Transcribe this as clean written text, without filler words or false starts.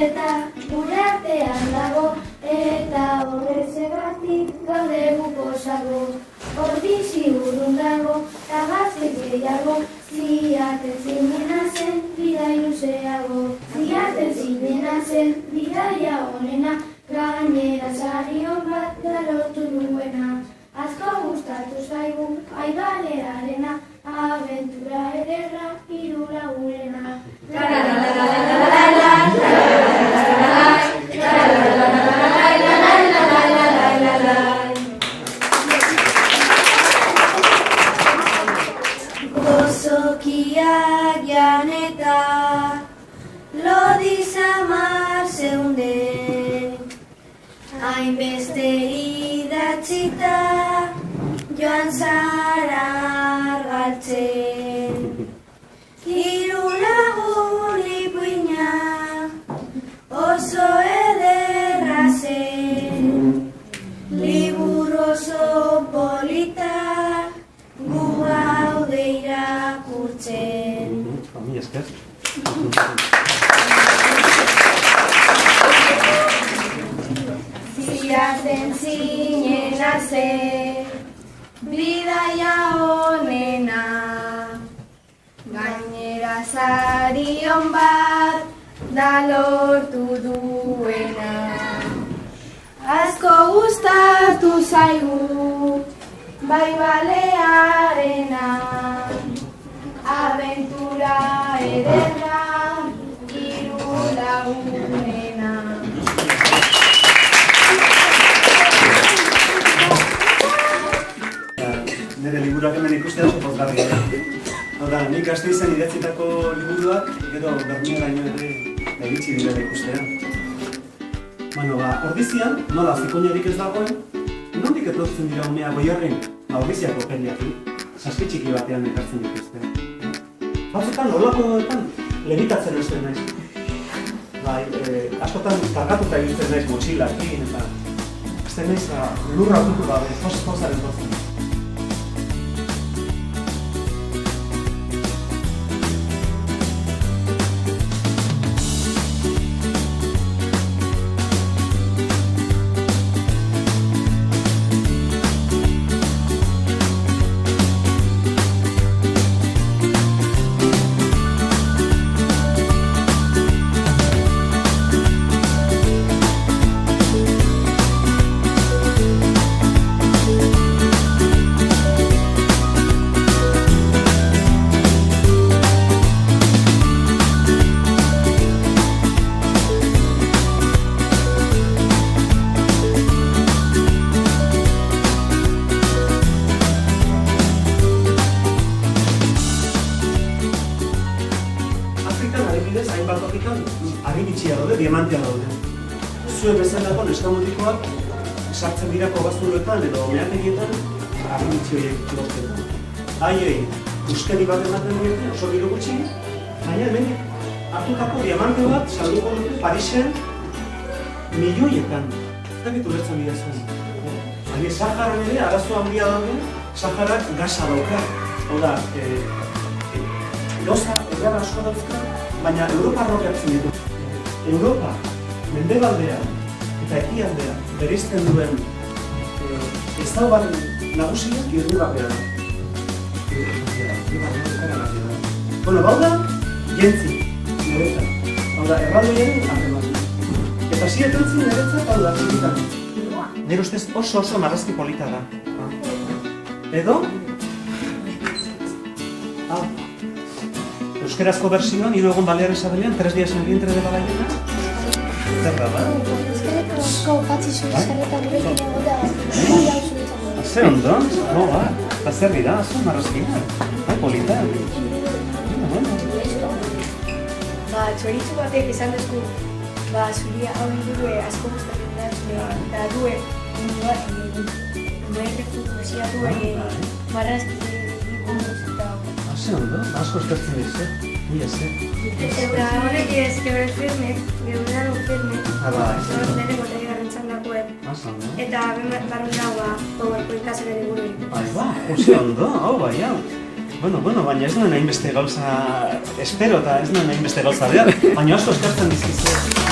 eta gure artean dago, eta horrezegatik gaude guposago. Ordizi urrun dago, eta gazte gehiago, ziaten zinena zen, bidai luzeago. Ziaten zinena zen, bidaia honena, gainera sarion bat lortu duena. Asko gustatu zaigu, aibalearena, abentura ederra, hiru lagurena. Gozokiak janeta, lodi samar zeunden, hainbeste idatzita, joan zara galtzen. Hiru lagun ipuina, oso ederra zen, liburu oso polita, gu gaude irakurtzen. Mi esker. Ziaten zinena zen, bidaia honena, gainera sarion bat da lortu duena. Asko gustatu zaigu, bai balearena, abentura ederra, hiru lagunena. Nire liburuak hemen ikustea oso pozgarria da. Hau da, nik Gasteizen idatzitako liburuak, gero Berlineraino ere iritsi direla ikustea. Bueno, Ordizian, nola zikoinarik ez dagoen, nondik etortzen dira unea Goierrin? Ordiziako peliaki, saski txiki batean ekartzen dituzte. Batzutan, holakoetan, lehitatzen uste naiz. Bai, askotan kargatuta egiten naiz motxilakin, eta ez naiz lurra dutu gabe, pozaren tozen. Hainbat tokitan, argibitxia daude, diamantea daude. Zuen bezalako neskamotikoak sartzen dira kobaztuloetan edo meategietan argibitxi horiek lortzen. Haiei, euskari bat ematen diete, oso diru gutxi, baina hemen hartutako diamante bat salduko dute Parisen milioietan. Ez dakit ulertzen dira zuen. Baina Saharan ere, arazo handia daude, Saharak gasa dauka. Hau da, gauza edar asko dauzka, baina Europarrok hartzen ditu. Europa, mendebaldea eta ekialdea bereizten duen ezaugarri nagusiak irribapea da. Bueno, hau da, jentzi, niretzat. Hau da, erraldoiaren harreman. Eta zietentzi niretzat, hau da, zikitan. Nire ustez oso marrazki polita da. Edo? Hau. Euskerazko versioan, 3 egun Balear Isabelean, 3 días en el vientre de la ballena. Zer da, ba? Euskerazko patzi zuzarretan gurekin egoda. Ze ondo? No, ba. Eta zer dira, zu marrazkina. Bai, polita. Txoritxu batek esan dezku, zuria hau indurue asko gustatzen da, eta due, nuerreku poesia due, marrazki eta... Ze ondo, asko eskertzen dizu, mila ze. Eta horrek ez, geure firme, nire gotari garrantzan dagoen. Eta barren dagoa, PowerPoint-kasaren egurui. Bai, ba, ze ondo, hau bai, hau. Bueno, baina ez nuen hainbeste gauza espero eta ez nuen hainbeste gauza behar, baina asko eskertzen dizkizu.